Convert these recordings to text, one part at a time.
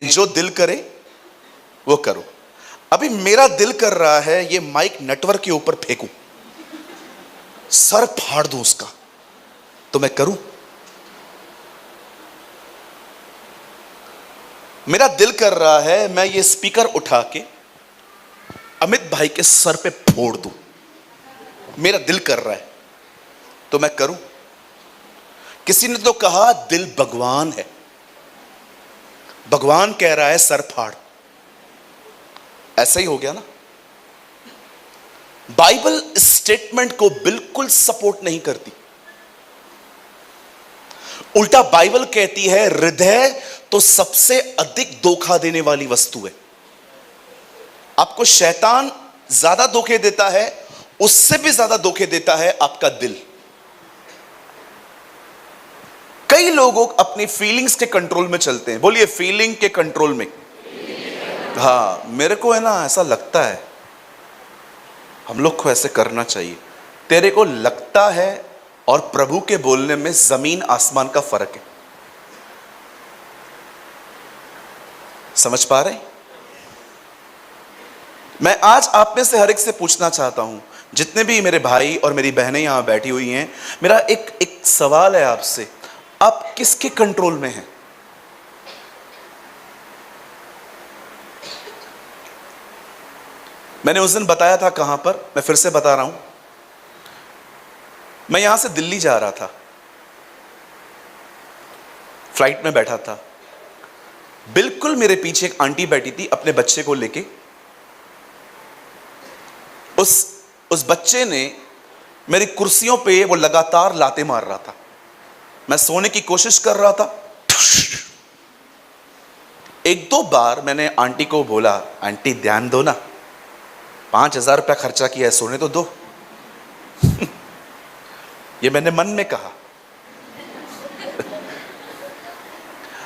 जो दिल करे वो करो। अभी मेरा दिल कर रहा है ये माइक नेटवर्क के ऊपर फेंकूं, सर फाड़ दूं उसका, तो मैं करूं? मेरा दिल कर रहा है मैं ये स्पीकर उठा के अमित भाई के सर पे फोड़ दूं, मेरा दिल कर रहा है तो मैं करूं? किसी ने तो कहा दिल भगवान है, भगवान कह रहा है सर फाड़। ऐसा ही हो गया ना। बाइबल स्टेटमेंट को बिल्कुल सपोर्ट नहीं करती, उल्टा बाइबल कहती है हृदय तो सबसे अधिक धोखा देने वाली वस्तु है। आपको शैतान ज्यादा धोखे देता है, उससे भी ज्यादा धोखे देता है आपका दिल। कई लोग अपनी फीलिंग्स के कंट्रोल में चलते हैं। बोलिए फीलिंग के कंट्रोल में। हाँ, मेरे को है ना ऐसा लगता है, हम लोग को ऐसे करना चाहिए। तेरे को लगता है और प्रभु के बोलने में जमीन आसमान का फर्क है। समझ पा रहे? मैं आज आप में से हर एक से पूछना चाहता हूं, जितने भी मेरे भाई और मेरी बहनें यहां बैठी हुई हैं, मेरा एक सवाल है आपसे, आप किसके कंट्रोल में हैं? मैंने उस दिन बताया था कहां पर, मैं फिर से बता रहा हूं। मैं यहां से दिल्ली जा रहा था, फ्लाइट में बैठा था, बिल्कुल मेरे पीछे एक आंटी बैठी थी अपने बच्चे को लेके। उस बच्चे ने मेरी कुर्सियों पे वो लगातार लाते मार रहा था। मैं सोने की कोशिश कर रहा था। एक दो बार मैंने आंटी को बोला, आंटी ध्यान दो ना, 5,000 रुपया खर्चा किया है, सोने तो दो। ये मैंने मन में कहा।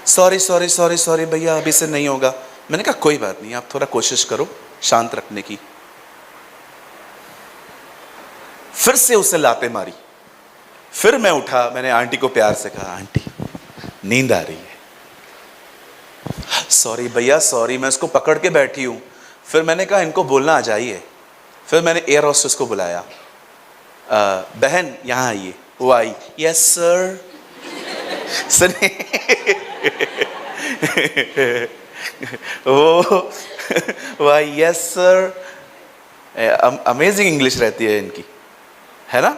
सॉरी सॉरी सॉरी सॉरी भैया, अभी से नहीं होगा। मैंने कहा कोई बात नहीं, आप थोड़ा कोशिश करो शांत रखने की। फिर से उसे लाते मारी। फिर मैं उठा, मैंने आंटी को प्यार से कहा, आंटी नींद आ रही है। सॉरी भैया सॉरी, मैं उसको पकड़ के बैठी हूं। फिर मैंने कहा इनको बोलना आ जाइए। फिर मैंने एयर होस्टेस को बुलाया, बहन यहां आइए। वो आई, यस सर। सुने वो आई, यस सर। अमेजिंग इंग्लिश रहती है इनकी, है ना।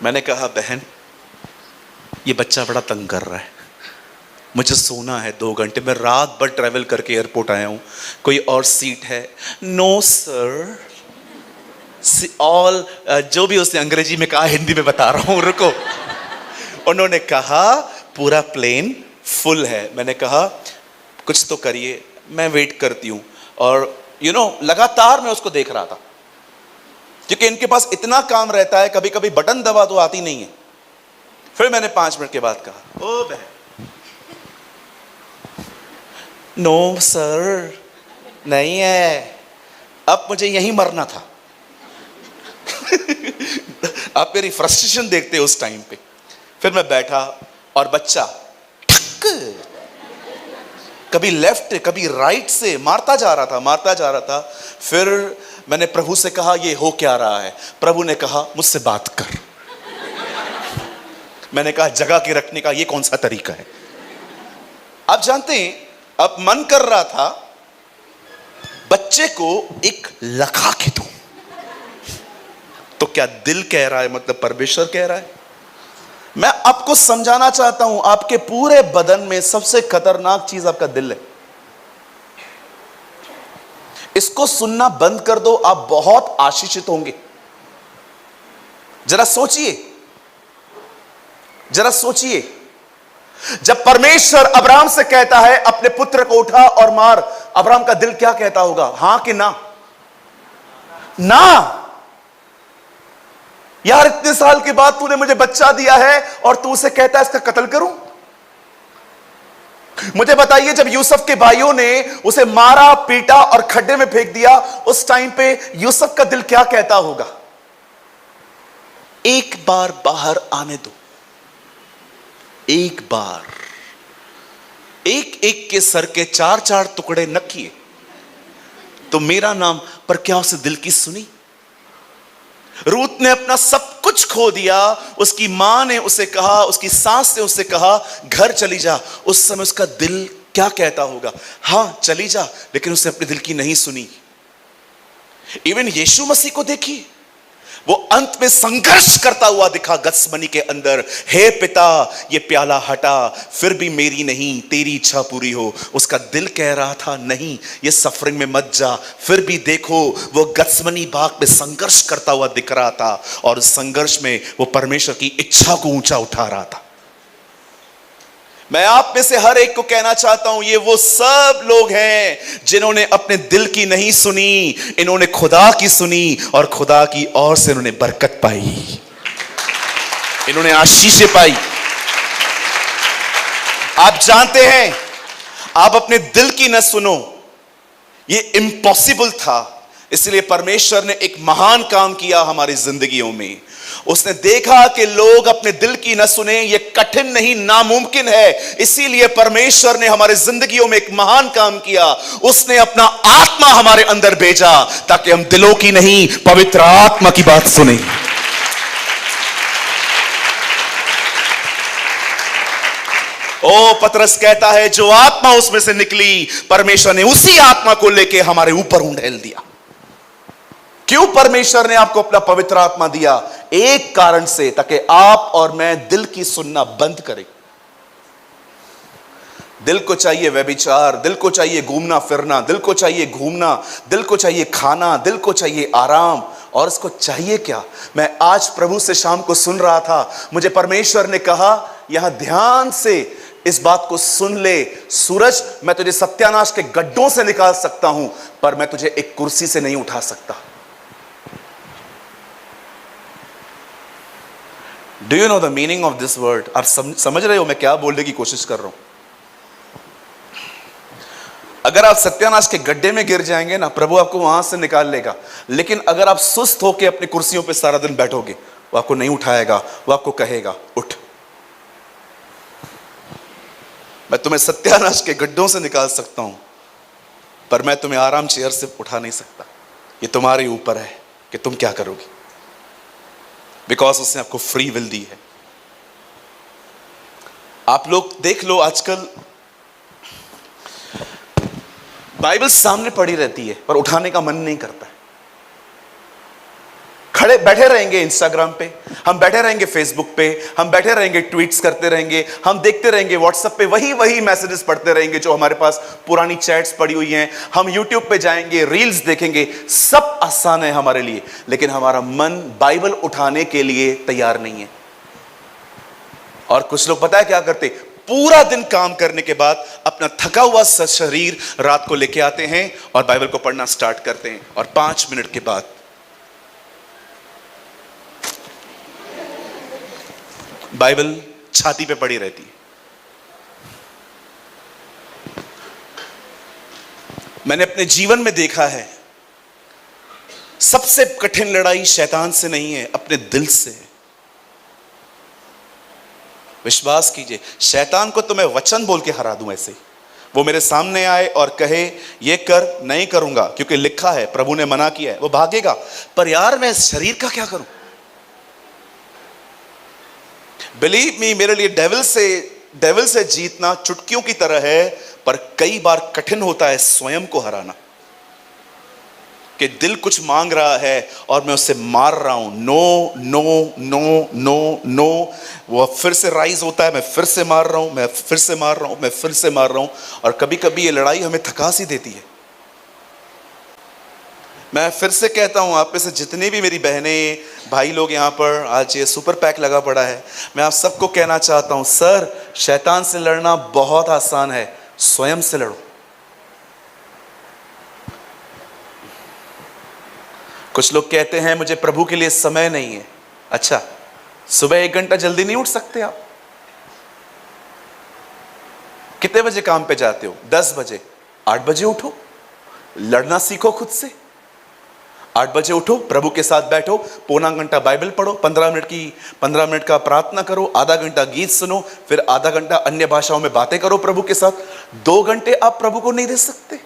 मैंने कहा बहन ये बच्चा बड़ा तंग कर रहा है, मुझे सोना है 2 घंटे, मैं रात भर ट्रैवल करके एयरपोर्ट आया हूं, कोई और सीट है? नो सर, ऑल जो भी उसने अंग्रेजी में कहा हिंदी में बता रहा हूं, रुको। उन्होंने कहा पूरा प्लेन फुल है। मैंने कहा कुछ तो करिए, मैं वेट करती हूं। और लगातार मैं उसको देख रहा था, क्योंकि इनके पास इतना काम रहता है, कभी कभी बटन दबा तो आती नहीं है। फिर मैंने 5 मिनट के बाद कहा, ओ बहन, नो सर नहीं है, अब मुझे यहीं मरना था। आप मेरी फ्रस्ट्रेशन देखते हो उस टाइम पे। फिर मैं बैठा और बच्चा कभी लेफ्ट कभी राइट से मारता जा रहा था। फिर मैंने प्रभु से कहा ये हो क्या रहा है? प्रभु ने कहा मुझसे बात कर। मैंने कहा जगह के रखने का ये कौन सा तरीका है? आप जानते हैं, अब मन कर रहा था बच्चे को एक लखा के दूं, तो क्या दिल कह रहा है, मतलब परमेश्वर कह रहा है। मैं आपको समझाना चाहता हूं, आपके पूरे बदन में सबसे खतरनाक चीज आपका दिल है। इसको सुनना बंद कर दो, आप बहुत आशीषित होंगे। जरा सोचिए, जब परमेश्वर अब्राहम से कहता है अपने पुत्र को उठा और मार, अब्राहम का दिल क्या कहता होगा? हां कि ना? यार इतने साल के बाद तूने मुझे बच्चा दिया है और तू उसे कहता है इसका कत्ल करूं? मुझे बताइए, जब यूसुफ के भाइयों ने उसे मारा, पीटा और खड्डे में फेंक दिया, उस टाइम पे यूसुफ का दिल क्या कहता होगा? एक बार बाहर आने दो, एक बार। एक एक के सर के 4-4 टुकड़े न किए तो मेरा नाम, पर क्या उसे दिल की सुनी? रूत ने अपना सब कुछ खो दिया। उसकी मां ने उसे कहा, उसकी सास ने उसे कहा घर चली जा। उस समय उसका दिल क्या कहता होगा? हां चली जा, लेकिन उसने अपने दिल की नहीं सुनी। इवन यीशु मसीह को देखिए, वो अंत में संघर्ष करता हुआ दिखा गत्समनी के अंदर, हे पिता ये प्याला हटा, फिर भी मेरी नहीं तेरी इच्छा पूरी हो। उसका दिल कह रहा था नहीं ये सफरिंग में मत जा। फिर भी देखो वो गत्समनी बाग में संघर्ष करता हुआ दिख रहा था, और उस संघर्ष में वो परमेश्वर की इच्छा को ऊंचा उठा रहा था। मैं आप में से हर एक को कहना चाहता हूं, ये वो सब लोग हैं जिन्होंने अपने दिल की नहीं सुनी, इन्होंने खुदा की सुनी, और खुदा की ओर से इन्होंने बरकत पाई, इन्होंने आशीषें पाई। आप जानते हैं, आप अपने दिल की न सुनो, ये इम्पॉसिबल था। इसलिए परमेश्वर ने एक महान काम किया हमारी जिंदगियों में। उसने देखा कि लोग अपने दिल की न सुने, ये कठिन नहीं नामुमकिन है। इसीलिए परमेश्वर ने हमारे जिंदगियों में एक महान काम किया। उसने अपना आत्मा हमारे अंदर भेजा ताकि हम दिलों की नहीं पवित्र आत्मा की बात सुने। ओ पतरस कहता है, जो आत्मा उसमें से निकली, परमेश्वर ने उसी आत्मा को लेके हमारे ऊपर उंडेल दिया। क्यों परमेश्वर ने आपको अपना पवित्र आत्मा दिया? एक कारण से, ताकि आप और मैं दिल की सुनना बंद करें। दिल को चाहिए व्यभिचार, दिल को चाहिए घूमना फिरना, दिल को चाहिए घूमना, दिल को चाहिए खाना, दिल को चाहिए आराम। और इसको चाहिए क्या? मैं आज प्रभु से शाम को सुन रहा था, मुझे परमेश्वर ने कहा यहां ध्यान से इस बात को सुन ले, सूरज मैं तुझे सत्यानाश के गड्ढों से निकाल सकता हूं, पर मैं तुझे एक कुर्सी से नहीं उठा सकता। Do you know the meaning of this word? आप समझ रहे हो मैं क्या बोलने की कोशिश कर रहा हूं? अगर आप सत्यानाश के गड्ढे में गिर जाएंगे ना, प्रभु आपको वहां से निकाल लेगा। लेकिन अगर आप सुस्त होकर अपनी कुर्सियों पे सारा दिन बैठोगे, वो आपको नहीं उठाएगा, वो आपको कहेगा उठ। मैं तुम्हें सत्यानाश के गड्ढों से निकाल सकता हूं, पर मैं तुम्हें आराम चेयर से उठा नहीं सकता। ये तुम्हारे ऊपर है कि तुम क्या करोगे, बिकॉज उसने आपको फ्री विल दी है। आप लोग देख लो, आजकल बाइबल सामने पड़ी रहती है पर उठाने का मन नहीं करता है। खड़े बैठे रहेंगे इंस्टाग्राम पे, हम बैठे रहेंगे फेसबुक पे, हम बैठे रहेंगे ट्वीट्स करते रहेंगे, हम देखते रहेंगे व्हाट्सएप पे वही मैसेजेस पढ़ते रहेंगे जो हमारे पास पुरानी चैट्स पड़ी हुई हैं। हम यूट्यूब पे जाएंगे, रील्स देखेंगे, सब आसान है हमारे लिए, लेकिन हमारा मन बाइबल उठाने के लिए तैयार नहीं है। और कुछ लोग पता है क्या करते? पूरा दिन काम करने के बाद अपना थका हुआ शरीर रात को लेके आते हैं और बाइबल को पढ़ना स्टार्ट करते हैं, और 5 मिनट के बाद बाइबल छाती पे पड़ी रहती है। मैंने अपने जीवन में देखा है, सबसे कठिन लड़ाई शैतान से नहीं है, अपने दिल से है। विश्वास कीजिए, शैतान को तो मैं वचन बोल के हरा दूं ऐसे, वो मेरे सामने आए और कहे ये कर, नहीं करूंगा क्योंकि लिखा है, प्रभु ने मना किया है, वो भागेगा। पर यार मैं शरीर का क्या करूं? बिलीव मी, मेरे लिए डेविल से जीतना चुटकियों की तरह है, पर कई बार कठिन होता है स्वयं को हराना। कि दिल कुछ मांग रहा है और मैं उससे मार रहा हूं, no no no no no. वो फिर से राइज होता है, मैं फिर से मार रहा हूं, मैं फिर से मार रहा हूं, मैं फिर से मार रहा हूं। और कभी कभी ये लड़ाई हमें थका सी देती है। मैं फिर से कहता हूं, आप में से जितनी भी मेरी बहनें भाई लोग यहाँ पर, आज ये सुपर पैक लगा पड़ा है, मैं आप सबको कहना चाहता हूं, सर शैतान से लड़ना बहुत आसान है, स्वयं से लड़ो। कुछ लोग कहते हैं मुझे प्रभु के लिए समय नहीं है। अच्छा, सुबह 1 घंटा जल्दी नहीं उठ सकते आप? कितने बजे काम पे जाते हो? 10 बजे। 8 बजे उठो, लड़ना सीखो खुद से। 8 बजे उठो, प्रभु के साथ बैठो, पौना घंटा बाइबल पढ़ो, 15 मिनट का प्रार्थना करो, आधा घंटा गीत सुनो, फिर आधा घंटा अन्य भाषाओं में बातें करो प्रभु के साथ। 2 घंटे आप प्रभु को नहीं दे सकते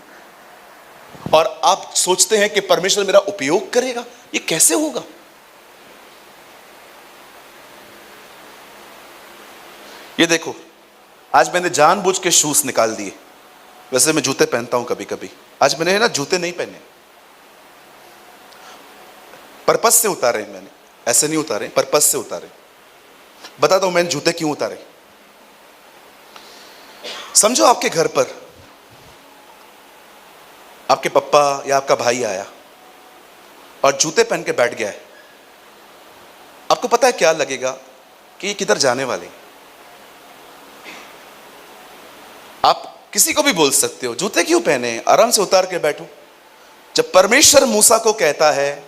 और आप सोचते हैं कि परमेश्वर मेरा उपयोग करेगा? ये कैसे होगा? ये देखो, आज मैंने जानबूझ के शूज निकाल दिए। वैसे मैं जूते पहनता हूं कभी कभी, आज मैंने ना जूते नहीं पहने, पर्पस से उतारे मैंने, ऐसे नहीं उतारे, पर्पस से उतारे। बताता हूं मैंने जूते क्यों उतारे। समझो आपके घर पर आपके पप्पा या आपका भाई आया और जूते पहन के बैठ गया है। आपको पता है क्या लगेगा कि ये किधर जाने वाले। आप किसी को भी बोल सकते हो जूते क्यों पहने, आराम से उतार के बैठो। जब परमेश्वर मूसा को कहता है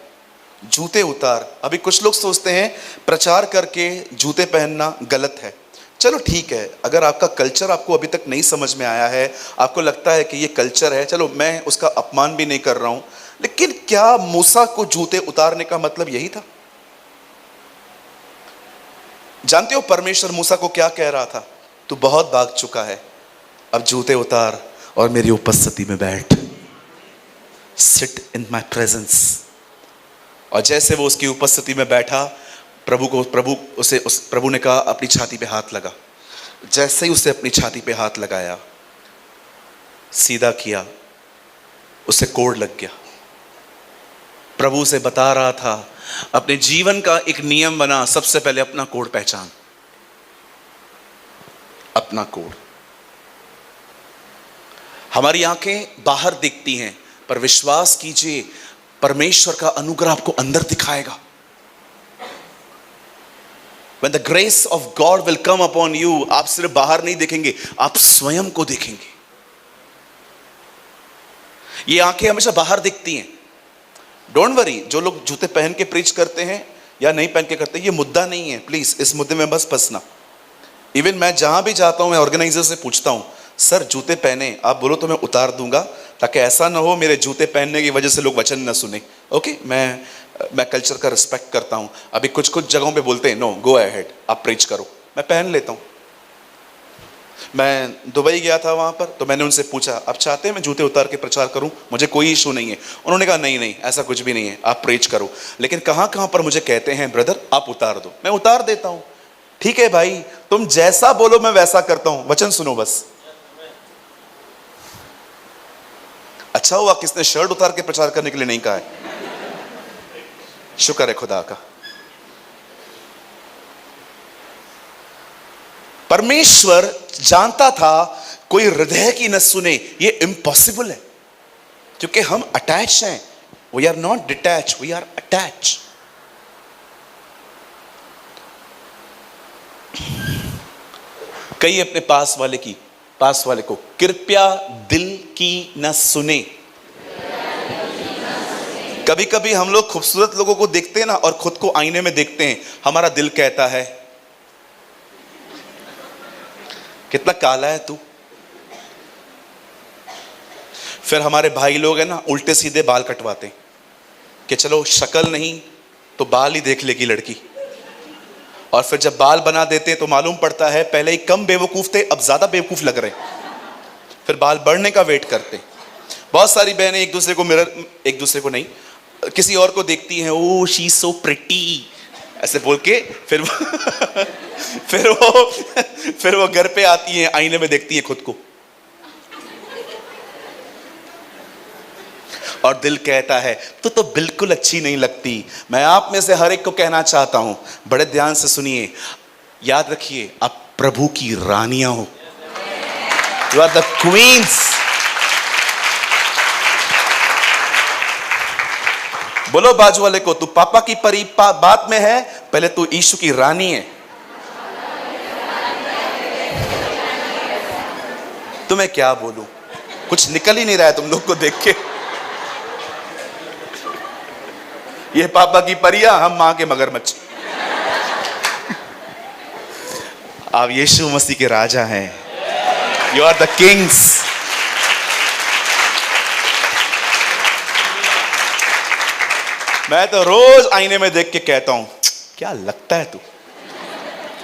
जूते उतार, अभी कुछ लोग सोचते हैं प्रचार करके जूते पहनना गलत है। चलो ठीक है, अगर आपका कल्चर आपको अभी तक नहीं समझ में आया है, आपको लगता है कि ये कल्चर है, चलो मैं उसका अपमान भी नहीं कर रहा हूं, लेकिन क्या मूसा को जूते उतारने का मतलब यही था? जानते हो परमेश्वर मूसा को क्या कह रहा था? तू बहुत भाग चुका है, अब जूते उतार और मेरी उपस्थिति में बैठ, सिट इन माई प्रेजेंस। और जैसे वो उसकी उपस्थिति में बैठा, प्रभु ने कहा अपनी छाती पे हाथ लगा। जैसे ही उसे अपनी छाती पे हाथ लगाया, सीधा किया, उसे कोढ़ लग गया। प्रभु से बता रहा था अपने जीवन का एक नियम बना, सबसे पहले अपना कोढ़ पहचान, अपना कोढ़। हमारी आंखें बाहर दिखती हैं, पर विश्वास कीजिए परमेश्वर का अनुग्रह आपको अंदर दिखाएगा। When the grace of God will come upon you, आप सिर्फ बाहर नहीं देखेंगे, आप स्वयं को देखेंगे। ये आंखें हमेशा बाहर दिखती हैं। डोंट वरी, जो लोग जूते पहन के प्रीच करते हैं या नहीं पहन के करते हैं, ये मुद्दा नहीं है। प्लीज इस मुद्दे में बस फंसना। इवन मैं जहां भी जाता हूं, मैं ऑर्गेनाइजर से पूछता हूं, सर जूते पहने, आप बोलो तो मैं उतार दूंगा, ताकि ऐसा ना हो मेरे जूते पहनने की वजह से लोग वचन ना सुने। ओके, मैं कल्चर का रिस्पेक्ट करता हूं। अभी कुछ जगहों पे बोलते हैं नो गो अहेड, आप प्रीच करो, मैं पहन लेता हूं। मैं दुबई गया था, वहां पर तो मैंने उनसे पूछा आप चाहते हैं मैं जूते उतार के प्रचार करूं? मुझे कोई इशू नहीं है। उन्होंने कहा नहीं नहीं, ऐसा कुछ भी नहीं है, आप प्रीच करो। लेकिन कहां कहां पर मुझे कहते हैं ब्रदर आप उतार दो, मैं उतार देता हूं। ठीक है भाई, तुम जैसा बोलो मैं वैसा करता हूं, वचन सुनो बस। अच्छा हुआ किसने शर्ट उतार के प्रचार करने के लिए नहीं कहा है। शुक्र है खुदा का। परमेश्वर जानता था कोई हृदय की न सुने, ये इम्पॉसिबल है, क्योंकि हम अटैच हैं। We are not detach, we are attach. कई अपने पास वाले को कृपया दिल की न सुने। कभी कभी हम लोग खूबसूरत लोगों को देखते हैं ना, और खुद को आईने में देखते हैं, हमारा दिल कहता है कितना काला है तू। फिर हमारे भाई लोग हैं ना, उल्टे सीधे बाल कटवाते हैं कि चलो शक्ल नहीं तो बाल ही देख लेगी लड़की। और फिर जब बाल बना देते हैं तो मालूम पड़ता है पहले ही कम बेवकूफ थे, अब ज्यादा बेवकूफ लग रहे हैं। फिर बाल बढ़ने का वेट करते हैं। बहुत सारी बहनें एक दूसरे को नहीं, किसी और को देखती हैं, oh she is so pretty ऐसे बोल के, फिर वो घर पे आती हैं, आईने में देखती है खुद को, और दिल कहता है तो बिल्कुल अच्छी नहीं लगती। मैं आप में से हर एक को कहना चाहता हूं, बड़े ध्यान से सुनिए, याद रखिए आप प्रभु की रानियां हो। You are the queens. बोलो बाजू वाले को, तू पापा की परी बात में है, पहले तू यीशु की रानी है। तुम्हें क्या बोलूं, कुछ निकल ही नहीं रहा है तुम लोग को देख के। ये पापा की परियां, हम मां के मगरमच्छ। आप यीशु मसीह के राजा हैं। You are the kings. मैं तो रोज आईने में देख के कहता हूं, क्या लगता है तू,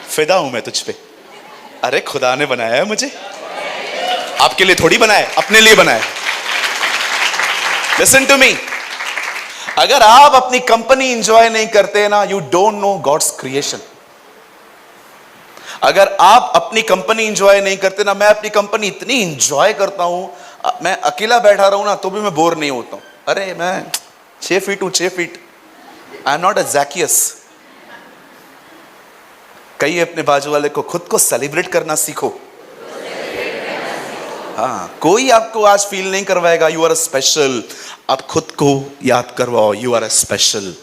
फिदा हूं मैं तुझ पे। अरे खुदा ने बनाया है मुझे, आपके लिए थोड़ी बनाया, अपने लिए बनाया। लिसन टू मी, अगर आप अपनी कंपनी इंजॉय नहीं करते ना, you don't know God's creation. अगर आप अपनी कंपनी इंजॉय नहीं करते ना, मैं अपनी कंपनी इतनी इंजॉय करता हूं, मैं अकेला बैठा रहूं ना तो भी मैं बोर नहीं होता हूं। अरे मैं 6 फीट हूं, 6 feet, I am not a Zacchaeus. कहिए अपने बाजू वाले को, खुद को सेलिब्रेट करना सीखो। हाँ, कोई आपको आज फील नहीं करवाएगा यू आर अ स्पेशल, आप खुद को याद करवाओ यू आर अ स्पेशल।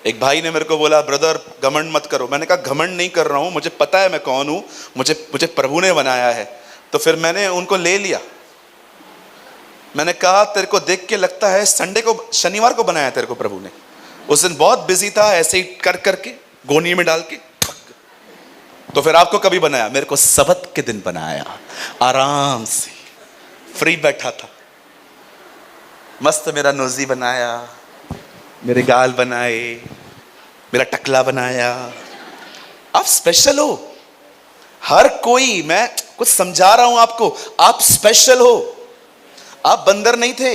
एक भाई ने मेरे को बोला, ब्रदर घमंड मत करो। मैंने कहा घमंड नहीं कर रहा हूं, मुझे पता है मैं कौन हूं, मुझे प्रभु ने बनाया है। तो फिर मैंने उनको ले लिया, मैंने कहा तेरे को देख के लगता है संडे को, शनिवार को बनाया तेरे को प्रभु ने। उस दिन बहुत बिजी था, ऐसे ही कर करके गोनी में डाल के। तो फिर आपको कभी बनाया? मेरे को सबत के दिन बनाया, आराम से फ्री बैठा था, मस्त मेरा नोजी बनाया, मेरे गाल बनाए, मेरा टकला बनाया। आप स्पेशल हो, हर कोई, मैं कुछ समझा रहा हूं आपको, आप स्पेशल हो, आप बंदर नहीं थे।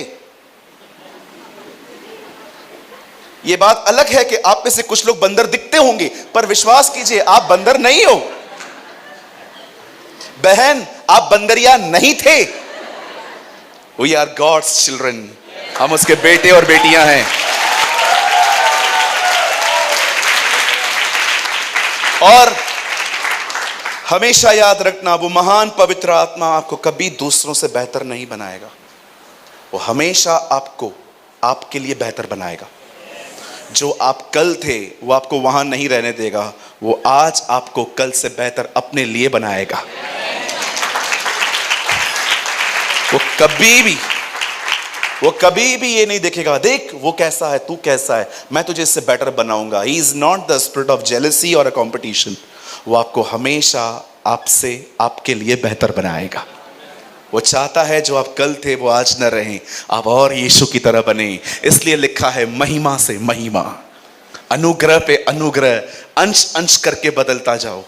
यह बात अलग है कि आप में से कुछ लोग बंदर दिखते होंगे, पर विश्वास कीजिए आप बंदर नहीं हो। बहन, आप बंदरिया नहीं थे। वी आर गॉड्स चिल्ड्रन, हम उसके बेटे और बेटियां हैं। और हमेशा याद रखना, वो महान पवित्र आत्मा आपको कभी दूसरों से बेहतर नहीं बनाएगा, वो हमेशा आपको आपके लिए बेहतर बनाएगा। जो आप कल थे वो आपको वहां नहीं रहने देगा, वो आज आपको कल से बेहतर अपने लिए बनाएगा। वो कभी भी ये नहीं देखेगा, देख वो कैसा है, तू कैसा है, मैं तुझे इससे बेटर बनाऊंगा। He is not the spirit of jealousy और अ कॉम्पिटिशन। वो आपको हमेशा आपसे आपके लिए बेहतर बनाएगा। वो चाहता है जो आप कल थे वो आज न रहें, आप और यीशु की तरह बने। इसलिए लिखा है महिमा से महिमा, अनुग्रह पे अनुग्रह, अंश अंश करके बदलता जाओ।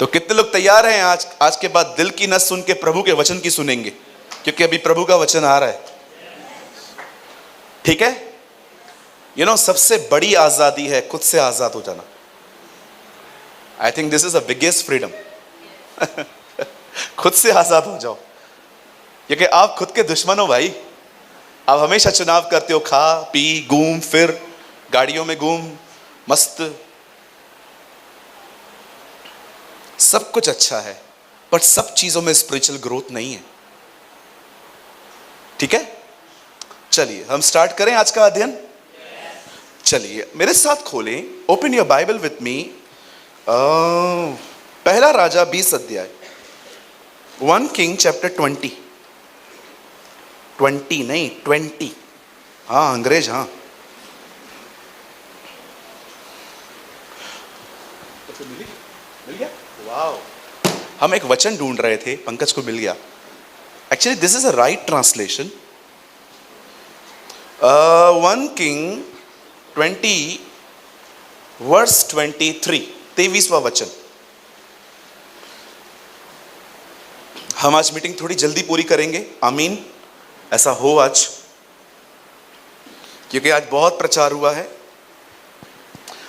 तो कितने लोग तैयार हैं आज के बाद दिल की न सुन के प्रभु के वचन की सुनेंगे? क्योंकि अभी प्रभु का वचन आ रहा है, ठीक है? यू नो, सबसे बड़ी आजादी है खुद से आजाद हो जाना। I think this is the biggest freedom. खुद से आजाद हो जाओ, क्योंकि आप खुद के दुश्मन हो भाई। आप हमेशा चुनाव करते हो, खा पी घूम फिर, गाड़ियों में घूम, मस्त, सब कुछ अच्छा है, पर सब चीजों में स्पिरिचुअल ग्रोथ नहीं है, ठीक है? चलिए हम स्टार्ट करें आज का अध्ययन। चलिए मेरे साथ खोलें, open your Bible with me, पहला राजा 20 अध्याय, 1 किंग चैप्टर 20 नहीं 20, हाँ अंग्रेज, हाँ। मिल गया? वाओ, हम एक वचन ढूंढ रहे थे, पंकज को मिल गया। Actually this is a right translation. 1 king 20 verse 23, 23वां वचन। हम आज मीटिंग थोड़ी जल्दी पूरी करेंगे, आमीन, ऐसा हो आज, क्योंकि आज बहुत प्रचार हुआ है।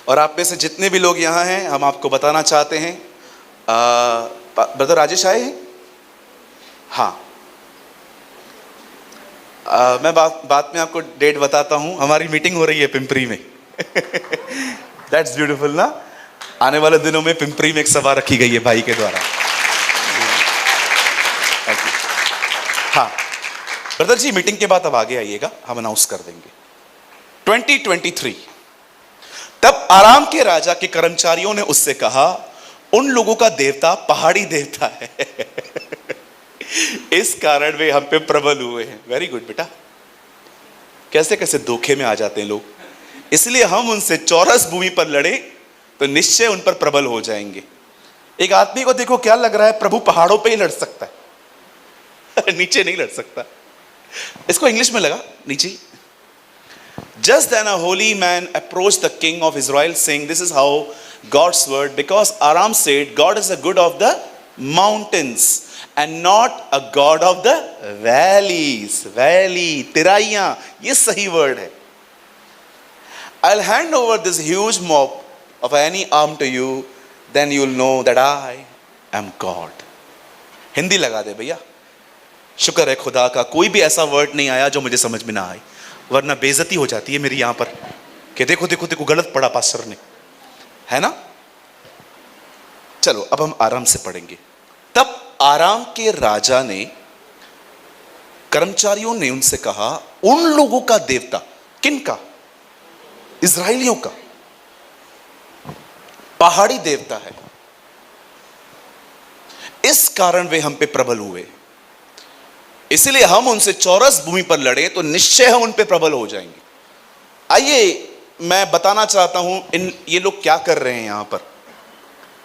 और आप में से जितने भी लोग यहाँ हैं, हम आपको बताना चाहते हैं, ब्रदर राजेश आए हैं? हाँ, मैं बात में आपको डेट बताता हूँ। हमारी मीटिंग हो रही है पिंपरी में। दैट्स ब्यूटीफुल ना। आने वाले दिनों में पिंपरी में एक सभा रखी गई है भाई के द्वारा। हाँ ब्रदर जी, मीटिंग के बाद अब आगे आइएगा, हम अनाउंस कर देंगे। 2023, तब आराम के राजा के कर्मचारियों ने उससे कहा, उन लोगों का देवता पहाड़ी देवता है। इस कारण वे हम पे प्रबल हुए हैं। वेरी गुड बेटा, कैसे कैसे धोखे में आ जाते हैं लोग। इसलिए हम उनसे चौरस भूमि पर लड़े तो निश्चय उन पर प्रबल हो जाएंगे। एक आदमी को देखो क्या लग रहा है, प्रभु पहाड़ों पे ही लड़ सकता है, नीचे नहीं लड़ सकता। इसको इंग्लिश में लगा नीचे, Just then a holy man approached the king of Israel, saying, this is how God's word, because Aram said, God is a God of the mountains and not a God of the valleys. Valley, tiraiyan, ये सही word है. I'll hand over this huge mob of any arm to you, then you'll know that I am God. Hindi लगा दे भैया. शुक्र है खुदा का कोई भी ऐसा वर्ड नहीं आया जो मुझे समझ में ना आए, वरना बेइज्जती हो जाती है मेरी यहां पर कि देखो देखो देखो गलत पढ़ा पास्टर ने, है ना. चलो अब हम आराम से पढ़ेंगे. तब आराम के राजा ने, कर्मचारियों ने उनसे कहा, उन लोगों का देवता, किन का? इजराइलियों का पहाड़ी देवता है, इस कारण वे हम पे प्रबल हुए, इसलिए हम उनसे चौरस भूमि पर लड़े तो निश्चय हम उन पे प्रबल हो जाएंगे. आइए मैं बताना चाहता हूं ये लोग क्या कर रहे हैं यहां पर.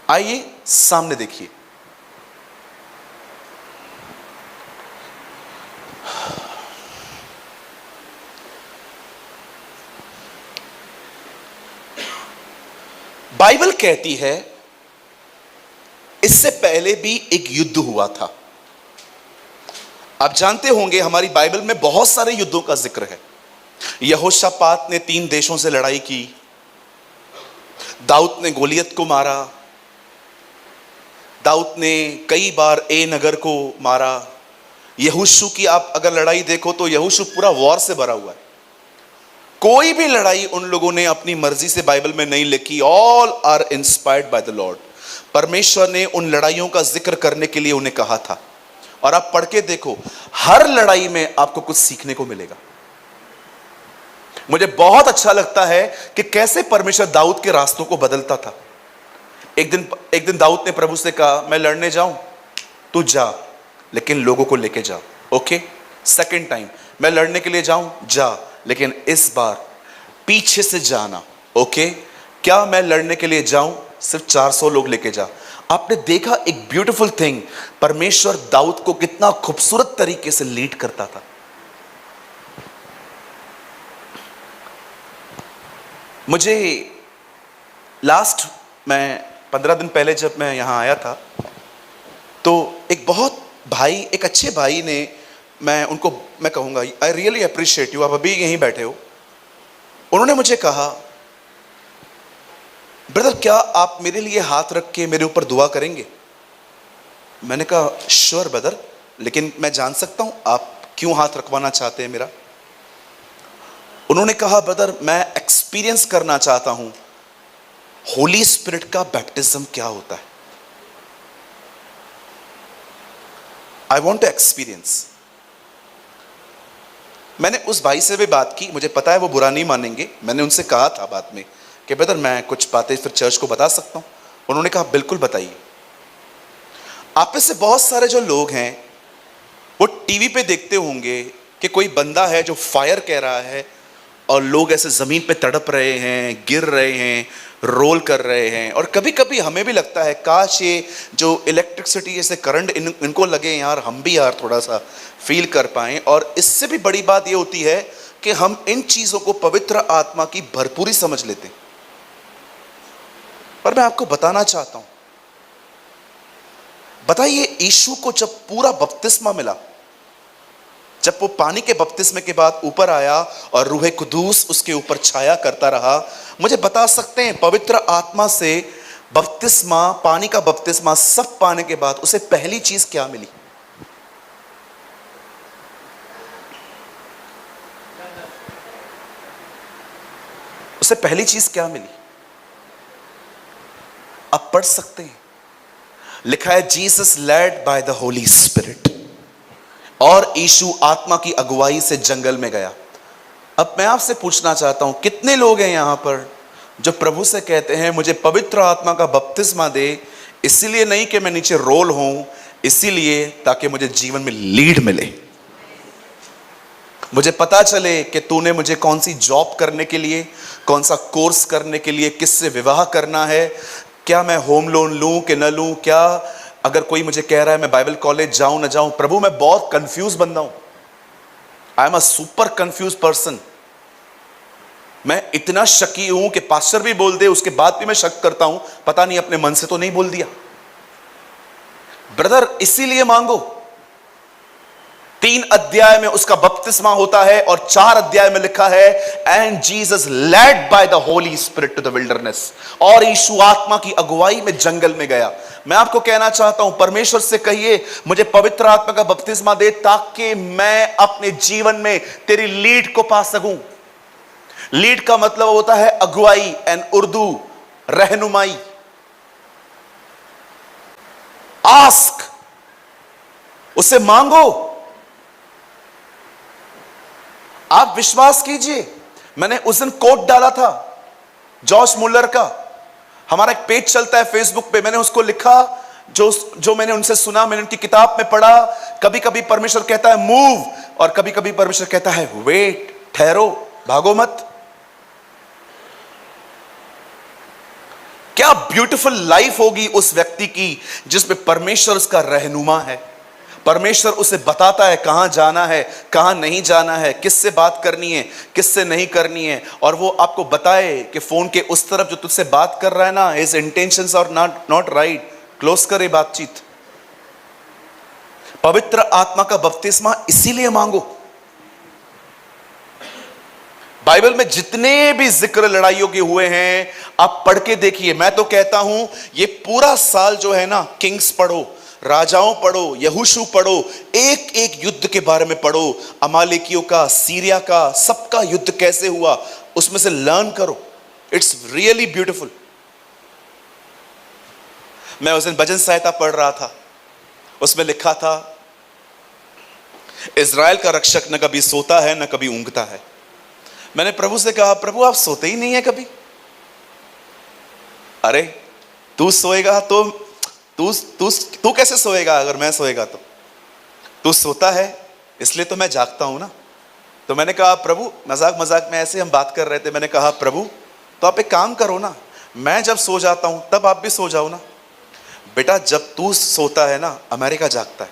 आइए सामने देखिए. बाइबल कहती है इससे पहले भी एक युद्ध हुआ था. आप जानते होंगे हमारी बाइबल में बहुत सारे युद्धों का जिक्र है. यहोशापात ने 3 देशों से लड़ाई की, दाऊद ने गोलियत को मारा, दाऊद ने कई बार ए नगर को मारा. यहोशू की आप अगर लड़ाई देखो तो यहोशू पूरा वॉर से भरा हुआ है. कोई भी लड़ाई उन लोगों ने अपनी मर्जी से बाइबल में नहीं लिखी. All are inspired by the Lord. परमेश्वर ने उन लड़ाइयों का जिक्र करने के लिए उन्हें कहा था. और आप पढ़ के देखो, हर लड़ाई में आपको कुछ सीखने को मिलेगा. मुझे बहुत अच्छा लगता है कि कैसे परमेश्वर दाऊद के रास्तों को बदलता था. एक दिन दाऊद ने प्रभु से कहा, मैं लड़ने जाऊं, तू जा, लेकिन लोगों को लेके जा. ओके. सेकंड टाइम, मैं लड़ने के लिए जाऊं, जा, लेकिन इस बार पीछे से जाना. ओके. क्या मैं लड़ने के लिए जाऊं, सिर्फ 400 लोग लेके जा. आपने देखा एक ब्यूटीफुल थिंग, परमेश्वर दाऊद को कितना खूबसूरत तरीके से लीड करता था. मुझे मैं 15 दिन पहले जब मैं यहां आया था तो एक अच्छे भाई ने, मैं कहूंगा आई रियली अप्रिशिएट यू, आप अभी यहीं बैठे हो. उन्होंने मुझे कहा, ब्रदर क्या आप मेरे लिए हाथ रख के मेरे ऊपर दुआ करेंगे. मैंने कहा श्योर ब्रदर, लेकिन मैं जान सकता हूं आप क्यों हाथ रखवाना चाहते हैं मेरा. उन्होंने कहा, ब्रदर मैं एक्सपीरियंस करना चाहता हूं होली स्पिरिट का बैप्टिज्म क्या होता है. I want to experience. मैंने उस भाई से भी बात की, मुझे पता है वो बुरा नहीं मानेंगे. मैंने उनसे कहा था बाद में कि ब्रदर मैं कुछ बातें फिर चर्च को बता सकता हूं. उन्होंने कहा बिल्कुल बताइए. आप में से बहुत सारे जो लोग हैं वो टीवी पे देखते होंगे कि कोई बंदा है जो फायर कह रहा है और लोग ऐसे जमीन पे तड़प रहे हैं, गिर रहे हैं, रोल कर रहे हैं. और कभी कभी हमें भी लगता है काश ये जो इलेक्ट्रिसिटी जैसे करंट इनको लगे यार, हम भी यार थोड़ा सा फील कर पाएं. और इससे भी बड़ी बात ये होती है कि हम इन चीज़ों को पवित्र आत्मा की भरपूरी समझ लेते हैं. पर मैं आपको बताना चाहता हूं, बताइए यीशु को जब पूरा बपतिस्मा मिला, जब वो पानी के बपतिस्मे के बाद ऊपर आया और रूह कुदूस उसके ऊपर छाया करता रहा, मुझे बता सकते हैं पवित्र आत्मा से बपतिस्मा, पानी का बपतिस्मा सब पाने के बाद उसे पहली चीज क्या मिली? उसे पहली चीज क्या मिली? आप पढ़ सकते हैं, लिखा है Jesus led by the Holy spirit. और यीशु आत्मा की अगुवाई से जंगल में गया. अब मैं आपसे पूछना चाहता हूं, कितने लोग हैं यहां पर जो प्रभु से कहते हैं मुझे पवित्र आत्मा का बपतिस्मा दे, इसीलिए नहीं कि मैं नीचे रोल हूं, इसीलिए ताकि मुझे जीवन में लीड मिले, मुझे पता चले कि तूने मुझे कौन सी जॉब करने के लिए, कौन सा कोर्स करने के लिए, किससे विवाह करना है, क्या मैं होम लोन लूं कि न लूं, क्या अगर कोई मुझे कह रहा है मैं बाइबल कॉलेज जाऊं ना जाऊं. प्रभु मैं बहुत कंफ्यूज बंदा हूं. I am a super confuse person. मैं इतना शकी हूं कि पास्टर भी बोल दे, उसके बाद भी मैं शक करता हूं, पता नहीं अपने मन से तो नहीं बोल दिया। ब्रदर, इसीलिए मांगो। 3 अध्याय में उसका बपतिस्मा होता है और 4 अध्याय में लिखा है and Jesus led by the Holy Spirit to the wilderness, और यीशु आत्मा की अगुवाई में जंगल में गया। मैं आपको कहना चाहता हूं, परमेश्वर से कहिए मुझे पवित्र आत्मा का बपतिस्मा दे, ताकि मैं अपने जीवन में तेरी लीड को पा सकूं। लीड का मतलब होता है अगुवाई, एंड उर्दू रहनुमाई। आस्क, उससे मांगो। आप विश्वास कीजिए, मैंने उस दिन कोट डाला था जॉश मुल्लर का, हमारा एक पेज चलता है फेसबुक पे, मैंने उसको लिखा जो मैंने उनसे सुना, मैंने उनकी किताब में पढ़ा। कभी कभी परमेश्वर कहता है मूव, और कभी कभी परमेश्वर कहता है वेट, ठहरो, भागो मत। क्या ब्यूटीफुल लाइफ होगी उस व्यक्ति की जिसमें परमेश्वर उसका रहनुमा है। परमेश्वर उसे बताता है कहां जाना है, कहां नहीं जाना है, किससे बात करनी है, किससे नहीं करनी है, और वो आपको बताए कि फोन के उस तरफ जो तुझसे बात कर रहा है ना, his intentions are not right, close करे बातचीत। पवित्र आत्मा का बपतिस्मा इसीलिए मांगो। बाइबल में जितने भी जिक्र लड़ाइयों के हुए हैं आप पढ़ के देखिए। मैं तो कहता हूं ये पूरा साल जो है ना, किंग्स पढ़ो, राजाओं पढ़ो, यहोशू पढ़ो, एक एक युद्ध के बारे में पढ़ो, अमालेकियों का, सीरिया का, सबका युद्ध कैसे हुआ, उसमें से लर्न करो। It's really beautiful. मैं उस दिन भजन संहिता पढ़ रहा था, उसमें लिखा था इज़राइल का रक्षक न कभी सोता है न कभी ऊँघता है। मैंने प्रभु से कहा, प्रभु आप सोते ही नहीं है कभी। अरे तू सोएगा तो तू कैसे सोएगा अगर मैं सोएगा तो? तू सोता है इसलिए तो मैं जागता हूं ना। तो मैंने कहा प्रभु, मजाक मजाक में ऐसे हम बात कर रहे थे, मैंने कहा प्रभु तो आप एक काम करो ना, मैं जब सो जाता हूं तब आप भी सो जाओ ना। बेटा जब तू सोता है ना, अमेरिका जागता है,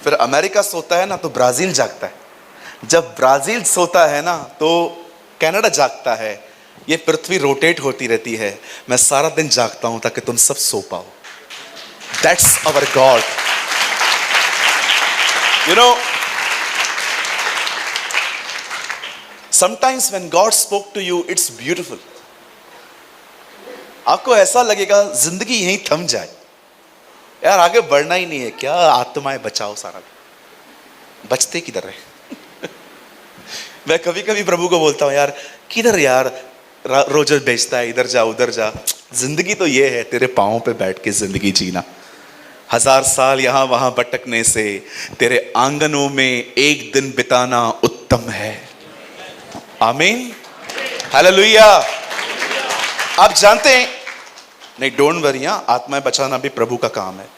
फिर अमेरिका सोता है ना तो ब्राजील जागता है, जब ब्राजील सोता है ना तो कनाडा जागता है। ये पृथ्वी रोटेट होती रहती है। मैं सारा दिन जागता हूं ताकि तुम सब सो पाओ। That's our God. You know, sometimes when God spoke to you it's beautiful. आपको ऐसा लगेगा जिंदगी यहीं थम जाए, यार आगे बढ़ना ही नहीं है क्या, आत्माएं बचाओ, सारा बचते किधर है। मैं कभी कभी प्रभु को बोलता हूं, यार किधर यार रोज बेचता है, इधर जा उधर जा। जिंदगी तो ये है, तेरे पांवों पे बैठ के जिंदगी जीना। 1000 साल यहां वहां भटकने से तेरे आंगनों में एक दिन बिताना उत्तम है। आमीन, हालेलुया। आप जानते हैं, नहीं डोंट वरी, आत्माएं बचाना भी प्रभु का काम है,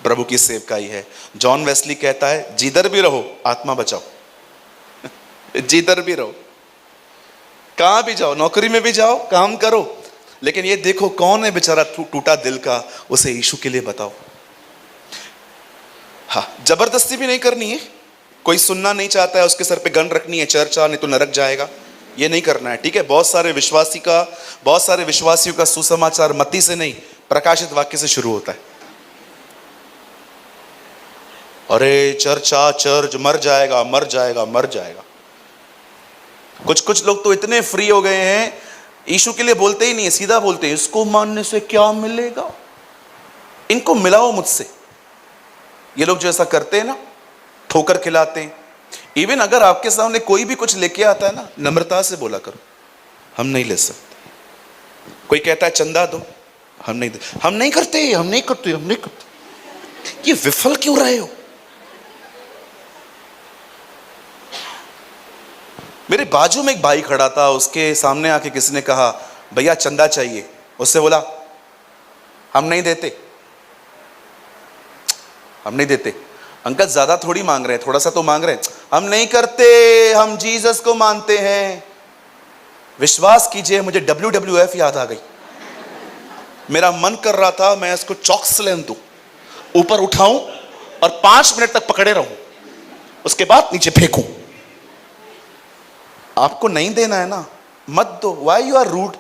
प्रभु की सेवकाई है। जॉन वेस्ली कहता है जिधर भी रहो आत्मा बचाओ। जिधर भी रहो, कहां भी जाओ, नौकरी में भी जाओ, काम करो, लेकिन ये देखो कौन है बेचारा टूटा दिल का, उसे यीशु के लिए बताओ। हाँ, जबरदस्ती भी नहीं करनी है। कोई सुनना नहीं चाहता है उसके सर पे गन रखनी है, चर्चा नहीं तो नरक जाएगा, ये नहीं करना है, ठीक है। बहुत सारे विश्वासियों का सुसमाचार मत्ती से नहीं, प्रकाशित वाक्य से शुरू होता है। अरे चर्चा, चर्च मर जाएगा मर जाएगा मर जाएगा। कुछ लोग तो इतने फ्री हो गए हैं, यीशु के लिए बोलते ही नहीं है, सीधा बोलते हैं इसको मानने से क्या मिलेगा, इनको मिलाओ मुझसे। ये लोग जो ऐसा करते हैं ना, ठोकर खिलाते हैं। इवन अगर आपके सामने कोई भी कुछ लेके आता है ना, नम्रता से बोला करो, हम नहीं ले सकते। कोई कहता है चंदा दो, हम नहीं करते। ये विफल क्यों रहे हो? मेरे बाजू में एक भाई खड़ा था, उसके सामने आके किसी ने कहा भैया चंदा चाहिए, उससे बोला हम नहीं देते। अंकल ज्यादा थोड़ी मांग रहे हैं, थोड़ा सा तो मांग रहे हैं। हम नहीं करते, हम जीसस को मानते हैं। विश्वास कीजिए, मुझे WWF याद आ गई। मेरा मन कर रहा था मैं इसको चौक से ले दूं, ऊपर उठाऊं और 5 मिनट तक पकड़े रहूं, उसके बाद नीचे फेंकूं। आपको नहीं देना है ना, मत दो। Why you are rude?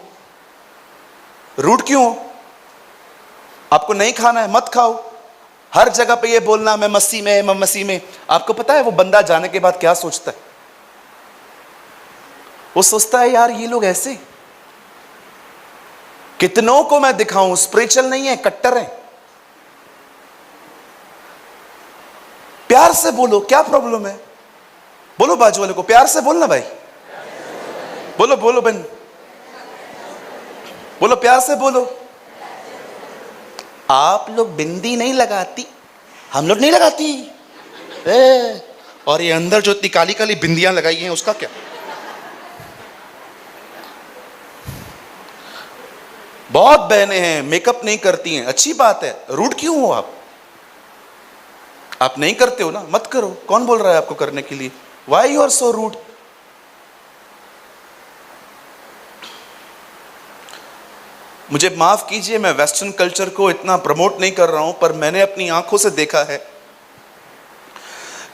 Rude क्यों हो? आपको नहीं खाना है, मत खाओ। हर जगह पे ये बोलना मैं मसीह में, मैं मसीह में। आपको पता है वो बंदा जाने के बाद क्या सोचता है? वो सोचता है यार ये लोग ऐसे, कितनों को मैं दिखाऊं, स्पिरिचुअल नहीं है, कट्टर है। प्यार से बोलो, क्या प्रॉब्लम है? बोलो बाजू वाले को, प्यार से बोलना भाई। बोलो बोलो बहन, बोलो प्यार से बोलो। आप लोग बिंदी नहीं लगाती, हम लोग नहीं लगाती। और ये अंदर जो इतनी काली काली बिंदियां लगाई हैं उसका क्या? बहुत बहनें हैं मेकअप नहीं करती हैं, अच्छी बात है। रूड क्यों हो आप? आप नहीं करते हो ना, मत करो। कौन बोल रहा है आपको करने के लिए? Why you are so rude? मुझे माफ कीजिए, मैं वेस्टर्न कल्चर को इतना प्रमोट नहीं कर रहा हूं, पर मैंने अपनी आंखों से देखा है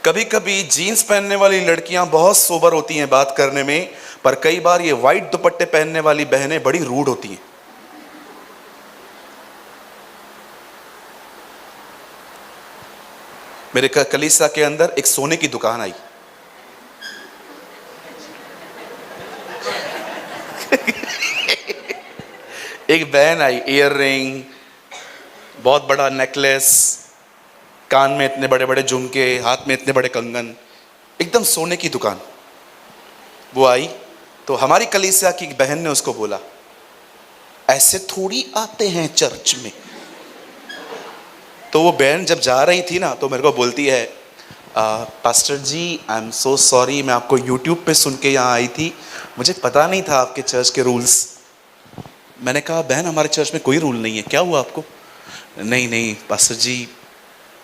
कभी कभी जीन्स पहनने वाली लड़कियां बहुत सोबर होती हैं बात करने में, पर कई बार ये वाइट दुपट्टे पहनने वाली बहनें बड़ी रूड होती हैं। मेरे कलीसिया के अंदर एक सोने की दुकान आई। एक बहन आई, ईयर रिंग, बहुत बड़ा नेकलेस, कान में इतने बड़े बड़े झुमके, हाथ में इतने बड़े कंगन, एकदम सोने की दुकान। वो आई तो हमारी कलीसिया की बहन ने उसको बोला, ऐसे थोड़ी आते हैं चर्च में। तो वो बहन जब जा रही थी ना तो मेरे को बोलती है, pastor ji I am so sorry, मैं आपको यूट्यूब पे सुन के यहाँ आई थी, मुझे पता नहीं था आपके चर्च के रूल्स। मैंने कहा बहन हमारे चर्च में कोई रूल नहीं है, क्या हुआ आपको? नहीं नहीं pastor ji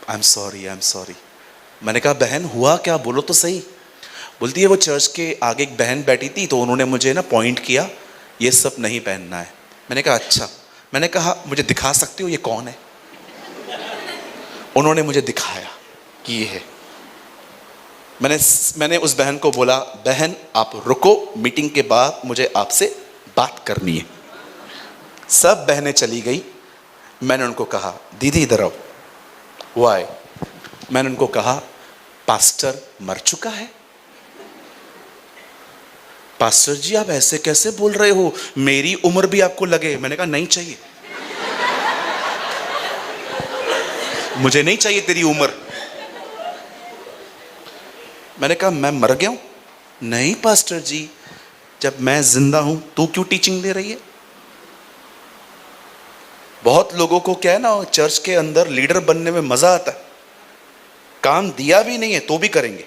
I am sorry, I am sorry. मैंने कहा बहन हुआ क्या, बोलो तो सही। बोलती है वो चर्च के आगे एक बहन बैठी थी तो उन्होंने मुझे ना पॉइंट किया, ये सब नहीं पहनना है। मैंने कहा अच्छा। मैंने कहा मुझे दिखा सकते हो ये कौन है? उन्होंने मुझे दिखाया कि ये है। मैंने उस बहन को बोला, बहन आप रुको, मीटिंग के बाद मुझे आपसे बात करनी है। सब बहनें चली गई। मैंने उनको कहा दीदी इधर आओ। वो आए। मैंने उनको कहा पास्टर मर चुका है। पास्टर जी आप ऐसे कैसे बोल रहे हो, मेरी उम्र भी आपको लगे। मैंने कहा नहीं चाहिए, मुझे नहीं चाहिए तेरी उम्र। मैंने कहा मैं मर गया हूं? नहीं पास्टर जी, जब मैं जिंदा हूं तू क्यों टीचिंग दे रही है? बहुत लोगों को क्या है ना, चर्च के अंदर लीडर बनने में मजा आता है, काम दिया भी नहीं है तो भी करेंगे।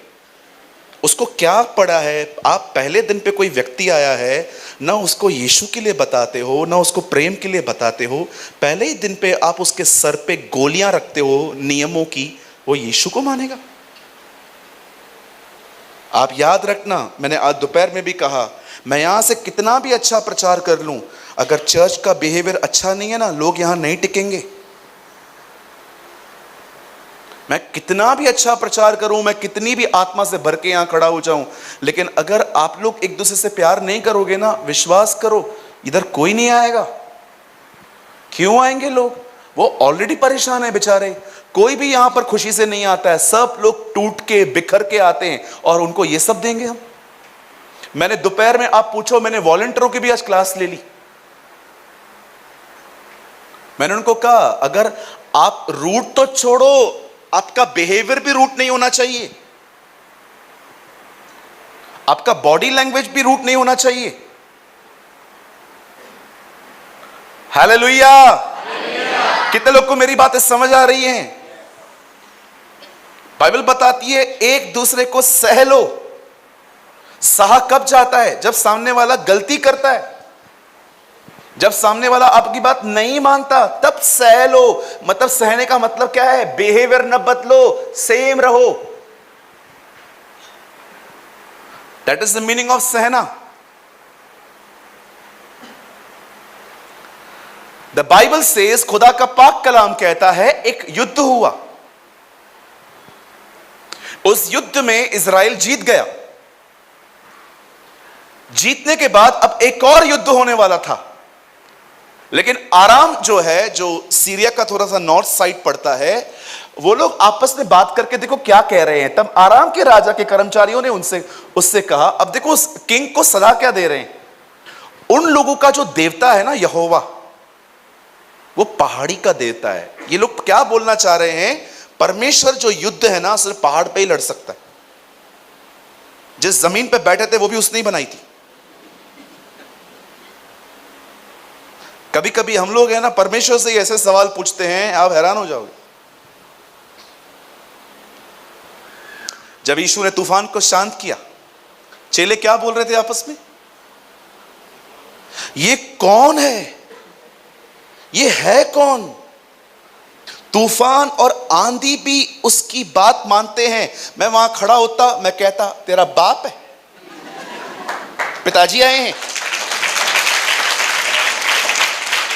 उसको क्या पड़ा है? आप पहले दिन पे कोई व्यक्ति आया है, ना उसको यीशु के लिए बताते हो, ना उसको प्रेम के लिए बताते हो। पहले ही दिन पे आप उसके सर पे गोलियां रखते हो नियमों की, वो यीशु को मानेगा? आप याद रखना, मैंने आज दोपहर में भी कहा, मैं यहां से कितना भी अच्छा प्रचार कर लूं, अगर चर्च का बिहेवियर अच्छा नहीं है ना, लोग यहां नहीं टिकेंगे। मैं कितना भी अच्छा प्रचार करूं, मैं कितनी भी आत्मा से भर के यहां खड़ा हो जाऊं, लेकिन अगर आप लोग एक दूसरे से प्यार नहीं करोगे ना, विश्वास करो इधर कोई नहीं आएगा। क्यों आएंगे लोग? वो ऑलरेडी परेशान है बेचारे। कोई भी यहां पर खुशी से नहीं आता है, सब लोग टूट के बिखर के आते हैं, और उनको ये सब देंगे हम? मैंने दोपहर में, आप पूछो, मैंने वॉलंटियरों की भी आज क्लास ले ली। मैंने उनको कहा अगर आप रूट तो छोड़ो, आपका बिहेवियर भी रूट नहीं होना चाहिए, आपका बॉडी लैंग्वेज भी रूट नहीं होना चाहिए। हालेलुया। कितने लोग को मेरी बातें समझ आ रही हैं? बाइबल बताती है एक दूसरे को सह लो। सहा कब जाता है? जब सामने वाला गलती करता है, जब सामने वाला आपकी बात नहीं मानता, तब सह लो। मतलब सहने का मतलब क्या है? बिहेवियर न बदलो, सेम रहो। That is the meaning of सहना। द बाइबल सेज, खुदा का पाक कलाम कहता है, एक युद्ध हुआ, उस युद्ध में इजराइल जीत गया। जीतने के बाद अब एक और युद्ध होने वाला था, लेकिन आराम जो है, जो सीरिया का थोड़ा सा नॉर्थ साइड पड़ता है, वो लोग आपस में बात करके देखो क्या कह रहे हैं। तब आराम के राजा के कर्मचारियों ने उससे कहा, अब देखो उस किंग को सलाह क्या दे रहे हैं, उन लोगों का जो देवता है ना यहोवा, वो पहाड़ी का देवता है। ये लोग क्या बोलना चाह रहे हैं, परमेश्वर जो युद्ध है ना सिर्फ पहाड़ पे ही लड़ सकता है। जिस जमीन पे बैठे थे वो भी उसने ही बनाई थी। कभी कभी हम लोग है ना परमेश्वर से ऐसे सवाल पूछते हैं, आप हैरान हो जाओगे। जब यीशु ने तूफान को शांत किया, चेले क्या बोल रहे थे आपस में, ये कौन है, ये है कौन, तूफान और आंधी भी उसकी बात मानते हैं। मैं वहां खड़ा होता, मैं कहता तेरा बाप है, पिताजी आए हैं।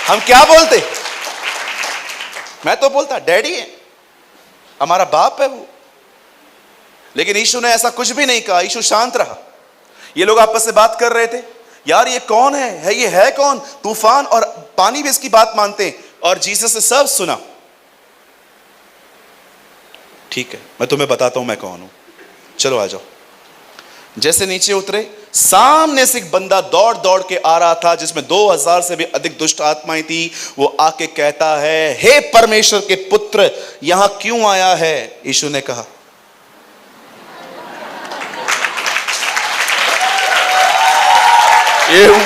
हम क्या बोलते, मैं तो बोलता डैडी है, हमारा बाप है वो। लेकिन यीशु ने ऐसा कुछ भी नहीं कहा, यीशु शांत रहा। ये लोग आपस में बात कर रहे थे, यार ये कौन है ये है कौन, तूफान और पानी भी इसकी बात मानते हैं। और जीसस ने सब सुना। ठीक है, मैं तुम्हें बताता हूं मैं कौन हूं, चलो आ जाओ। जैसे नीचे उतरे, सामने से एक बंदा दौड़ दौड़ के आ रहा था, जिसमें 2000 से भी अधिक दुष्ट आत्माएं थी। वो आके कहता है, हे परमेश्वर के पुत्र, यहां क्यों आया है। यीशु ने कहा, ये हूं।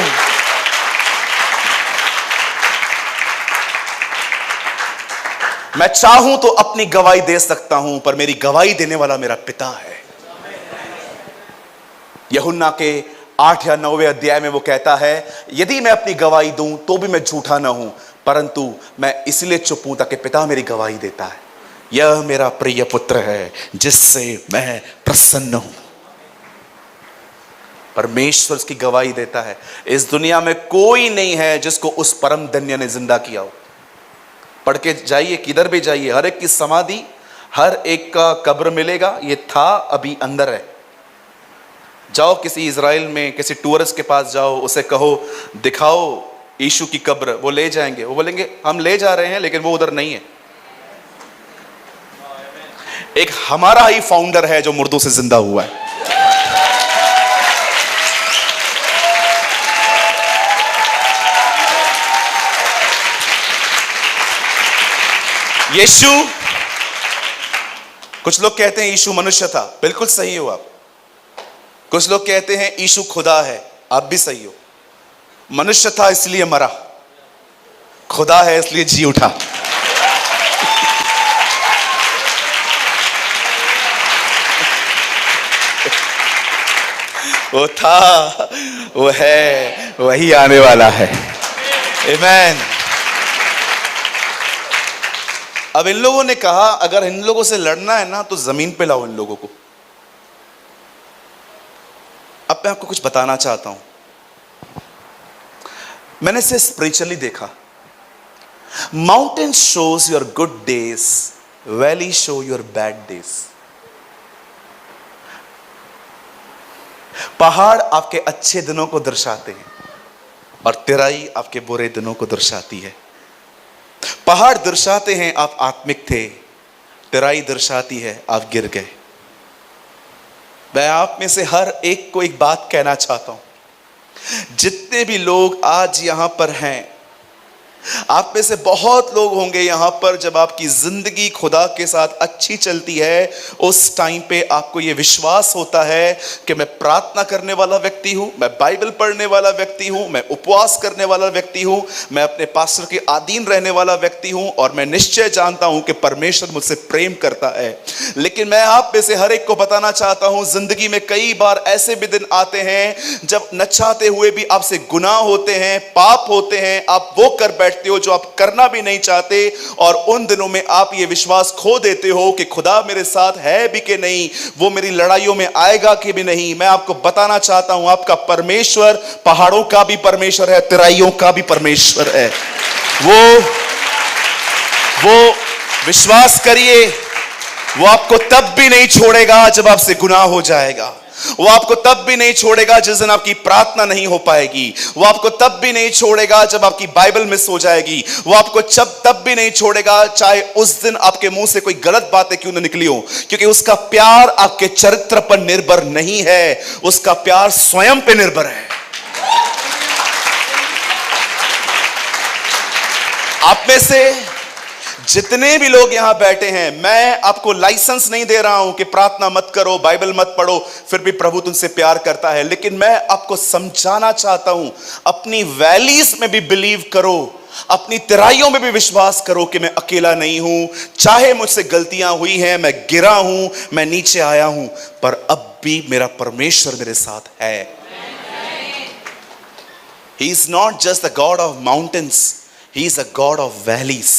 मैं चाहूं तो अपनी गवाही दे सकता हूं, पर मेरी गवाही देने वाला मेरा पिता है। यूहन्ना के 8 या 9वें अध्याय में वो कहता है, यदि मैं अपनी गवाही दूं तो भी मैं झूठा ना हूं, परंतु मैं इसलिए चुप हूं ताकि पिता मेरी गवाही देता है। यह मेरा प्रिय पुत्र है जिससे मैं प्रसन्न हूं। परमेश्वर उसकी गवाही देता है। इस दुनिया में कोई नहीं है जिसको उस परम धन्य ने जिंदा किया हो। पढ़ के जाइए, किधर भी जाइए, हर एक की समाधि, हर एक का कब्र मिलेगा। ये था, अभी अंदर है। जाओ किसी इजराइल में किसी टूरिस्ट के पास जाओ, उसे कहो दिखाओ यीशु की कब्र, वो ले जाएंगे। वो बोलेंगे हम ले जा रहे हैं लेकिन वो उधर नहीं है। एक हमारा ही फाउंडर है जो मुर्दों से जिंदा हुआ है। यीशु, कुछ लोग कहते हैं यीशु मनुष्य था, बिल्कुल सही हो आप। कुछ लोग कहते हैं यीशु खुदा है, आप भी सही हो। मनुष्य था इसलिए मरा, खुदा है इसलिए जी उठा। वो था, वो है, वही आने वाला है। आमीन। अब इन लोगों ने कहा, अगर इन लोगों से लड़ना है ना तो जमीन पे लाओ इन लोगों को। अब मैं आपको कुछ बताना चाहता हूं। मैंने इसे स्पिरिचुअली देखा। Mountain shows your good days, valley show your bad days. पहाड़ आपके अच्छे दिनों को दर्शाते हैं और तराई आपके बुरे दिनों को दर्शाती है। पहाड़ दर्शाते हैं आप आत्मिक थे, तराई दर्शाती है आप गिर गए। मैं आप में से हर एक को एक बात कहना चाहता हूं। जितने भी लोग आज यहां पर हैं, आप में से बहुत लोग होंगे यहां पर, जब आपकी जिंदगी खुदा के साथ अच्छी चलती है, उस टाइम पे आपको यह विश्वास होता है कि मैं प्रार्थना करने वाला व्यक्ति हूं, मैं बाइबल पढ़ने वाला व्यक्ति हूं, मैं उपवास करने वाला व्यक्ति हूं, मैं अपने पास्टर के अधीन रहने वाला व्यक्ति हूं, और मैं निश्चय जानता हूं कि परमेश्वर मुझसे प्रेम करता है। लेकिन मैं आप में से हर एक को बताना चाहता हूं, जिंदगी में कई बार ऐसे भी दिन आते हैं जब न चाहते हुए भी आपसे गुनाह होते हैं, पाप होते हैं, आप वो कर बैठते हो जो आप करना भी नहीं चाहते, और उन दिनों में आप ये विश्वास खो देते हो कि खुदा मेरे साथ है भी कि नहीं, वो मेरी लड़ाइयों में आएगा कि भी नहीं। मैं आपको बताना चाहता हूं, आपका परमेश्वर पहाड़ों का भी परमेश्वर है, तराइयों का भी परमेश्वर है। वो विश्वास करिए, वो आपको तब भी नहीं छोड़ेगा जब आपसे गुनाह हो जाएगा। वो आपको तब भी नहीं छोड़ेगा जिस दिन आपकी प्रार्थना नहीं हो पाएगी। वो आपको तब भी नहीं छोड़ेगा जब आपकी बाइबल मिस हो जाएगी। वो आपको तब भी नहीं छोड़ेगा चाहे उस दिन आपके मुंह से कोई गलत बातें क्यों न निकली हो, क्योंकि उसका प्यार आपके चरित्र पर निर्भर नहीं है, उसका प्यार स्वयं पे निर्भर है। आप में से जितने भी लोग यहां बैठे हैं, मैं आपको लाइसेंस नहीं दे रहा हूं कि प्रार्थना मत करो, बाइबल मत पढ़ो, फिर भी प्रभु तुमसे प्यार करता है। लेकिन मैं आपको समझाना चाहता हूं, अपनी वैलीज में भी बिलीव करो, अपनी तराइयों में भी विश्वास करो कि मैं अकेला नहीं हूं। चाहे मुझसे गलतियां हुई हैं, मैं गिरा हूं, मैं नीचे आया हूं, पर अब भी मेरा परमेश्वर मेरे साथ है। He is not just the God of mountains, He is a God of valleys.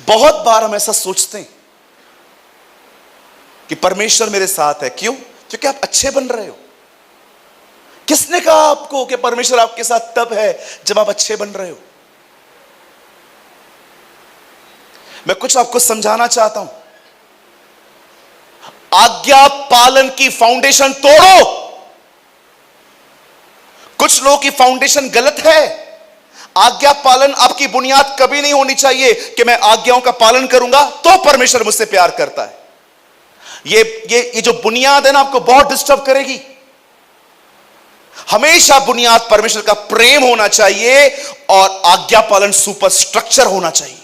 बहुत बार हम ऐसा सोचते हैं कि परमेश्वर मेरे साथ है। क्यों? क्योंकि आप अच्छे बन रहे हो। किसने कहा आपको कि परमेश्वर आपके साथ तब है जब आप अच्छे बन रहे हो? मैं कुछ आपको समझाना चाहता हूं। आज्ञा पालन की फाउंडेशन तोड़ो। कुछ लोगों की फाउंडेशन गलत है। आज्ञा पालन आपकी बुनियाद कभी नहीं होनी चाहिए कि मैं आज्ञाओं का पालन करूंगा तो परमेश्वर मुझसे प्यार करता है। ये जो बुनियाद है ना, आपको बहुत डिस्टर्ब करेगी। हमेशा बुनियाद परमेश्वर का प्रेम होना चाहिए और आज्ञा पालन सुपर स्ट्रक्चर होना चाहिए।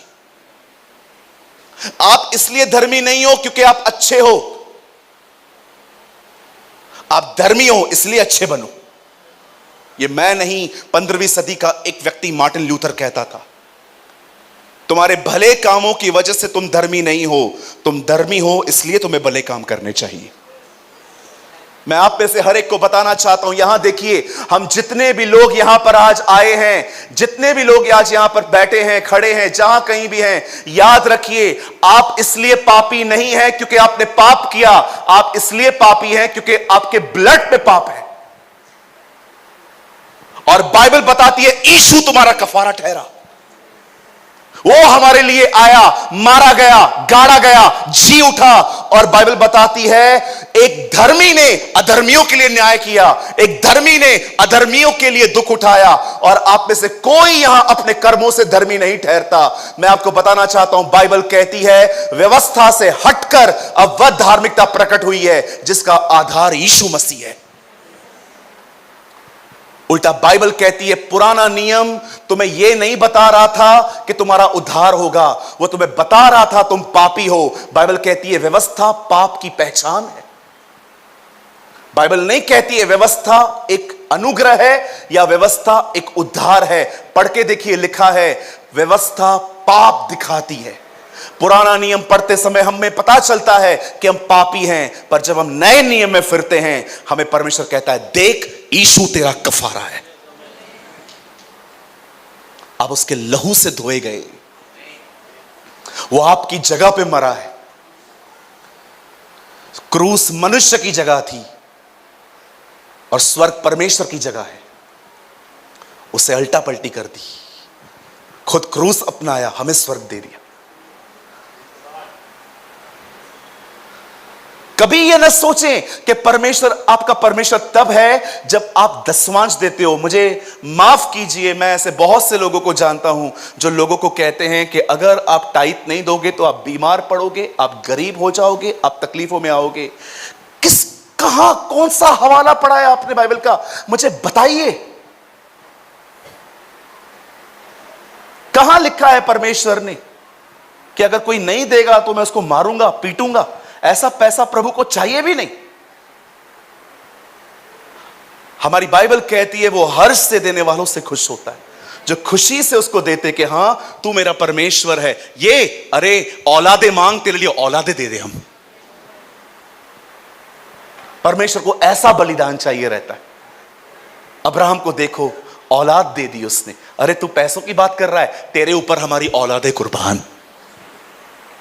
आप इसलिए धर्मी नहीं हो क्योंकि आप अच्छे हो, आप धर्मी हो इसलिए अच्छे बनो। ये मैं नहीं, 15वीं सदी का एक व्यक्ति मार्टिन लूथर कहता था, तुम्हारे भले कामों की वजह से तुम धर्मी नहीं हो, तुम धर्मी हो इसलिए तुम्हें भले काम करने चाहिए। मैं आप में से हर एक को बताना चाहता हूं, यहां देखिए, हम जितने भी लोग यहां पर आज आए हैं, जितने भी लोग आज यहां पर बैठे हैं, खड़े हैं, जहां कहीं भी हैं, याद रखिए, आप इसलिए पापी नहीं हैं क्योंकि आपने पाप किया, आप इसलिए पापी हैं क्योंकि आपके ब्लड में पाप है। और बाइबल बताती है यीशु तुम्हारा कफारा ठहरा। वो हमारे लिए आया, मारा गया, गाड़ा गया, जी उठा। और बाइबल बताती है एक धर्मी ने अधर्मियों के लिए न्याय किया, एक धर्मी ने अधर्मियों के लिए दुख उठाया। और आप में से कोई यहां अपने कर्मों से धर्मी नहीं ठहरता। मैं आपको बताना चाहता हूं, बाइबल कहती है व्यवस्था से हटकर अब वह धार्मिकता प्रकट हुई है जिसका आधार यीशु मसीह है। उल्टा बाइबल कहती है पुराना नियम तुम्हें यह नहीं बता रहा था कि तुम्हारा उद्धार होगा, वो तुम्हें बता रहा था तुम पापी हो। बाइबल कहती है व्यवस्था पाप की पहचान है। बाइबल नहीं कहती है व्यवस्था एक अनुग्रह है या व्यवस्था एक उद्धार है। पढ़ के देखिए, लिखा है व्यवस्था पाप दिखाती है। पुराना नियम पढ़ते समय हमें पता चलता है कि हम पापी हैं, पर जब हम नए नियम में फिरते हैं हमें परमेश्वर कहता है देख यीशु तेरा कफारा है, आप उसके लहू से धोए गए, वो आपकी जगह पे मरा है। क्रूस मनुष्य की जगह थी और स्वर्ग परमेश्वर की जगह है, उसे अल्टा पलटी कर दी, खुद क्रूस अपनाया, हमें स्वर्ग दे दिया। कभी यह न सोचें कि परमेश्वर आपका परमेश्वर तब है जब आप दसवांश देते हो। मुझे माफ कीजिए, मैं ऐसे बहुत से लोगों को जानता हूं जो लोगों को कहते हैं कि अगर आप टाइट नहीं दोगे तो आप बीमार पड़ोगे, आप गरीब हो जाओगे, आप तकलीफों में आओगे। कहां कौन सा हवाला पढ़ा है आपने बाइबल का? मुझे बताइए, कहां लिखा है परमेश्वर ने कि अगर कोई नहीं देगा तो मैं उसको मारूंगा, पीटूंगा? ऐसा पैसा प्रभु को चाहिए भी नहीं। हमारी बाइबल कहती है वो हर्ष से देने वालों से खुश होता है, जो खुशी से उसको देते कि हां तू मेरा परमेश्वर है। ये अरे औलादे मांग, तेरे लिए औलादे दे दे हम। परमेश्वर को ऐसा बलिदान चाहिए रहता है। अब्राहम को देखो, औलाद दे दी उसने। अरे तू पैसों की बात कर रहा है, तेरे ऊपर हमारी औलादे कुर्बान।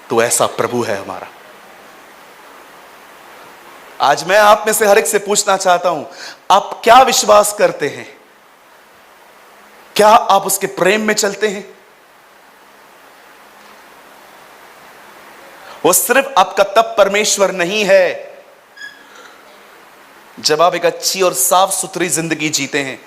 तो ऐसा प्रभु है हमारा। आज मैं आप में से हर एक से पूछना चाहता हूं, आप क्या विश्वास करते हैं? क्या आप उसके प्रेम में चलते हैं? वो सिर्फ आपका तब परमेश्वर नहीं है, जब आप एक अच्छी और साफ सुथरी जिंदगी जीते हैं,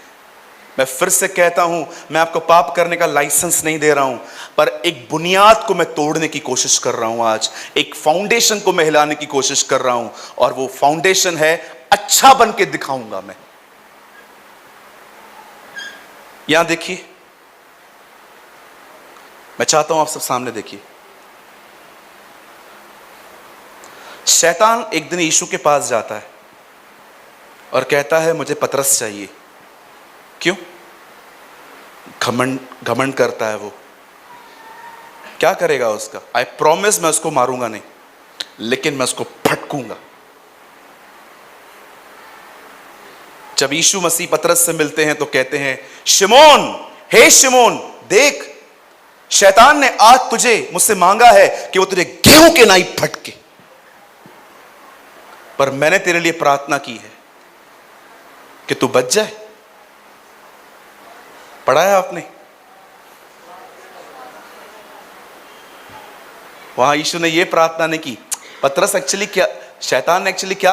मैं फिर से कहता हूं, मैं आपको पाप करने का लाइसेंस नहीं दे रहा हूं, पर एक बुनियाद को मैं तोड़ने की कोशिश कर रहा हूं। आज एक फाउंडेशन को मैं हिलाने की कोशिश कर रहा हूं, और वो फाउंडेशन है अच्छा बन के दिखाऊंगा मैं। यहां देखिए, मैं चाहता हूं आप सब सामने देखिए। शैतान एक दिन यीशु के पास जाता है और कहता है मुझे पतरस चाहिए। क्यों? घमंड करता है वो। क्या करेगा उसका? आई प्रॉमिस मैं उसको मारूंगा नहीं, लेकिन मैं उसको फटकूंगा। जब यीशु मसीह पतरस से मिलते हैं तो कहते हैं, शिमोन, हे शिमोन, देख, शैतान ने आज तुझे मुझसे मांगा है कि वो तुझे गेहूं के नाई फटके, पर मैंने तेरे लिए प्रार्थना की है कि तू बच जाए। पढ़ा है आपने? वहां यीशु ने यह प्रार्थना नहीं की। पतरस एक्चुअली क्या, शैतान ने एक्चुअली क्या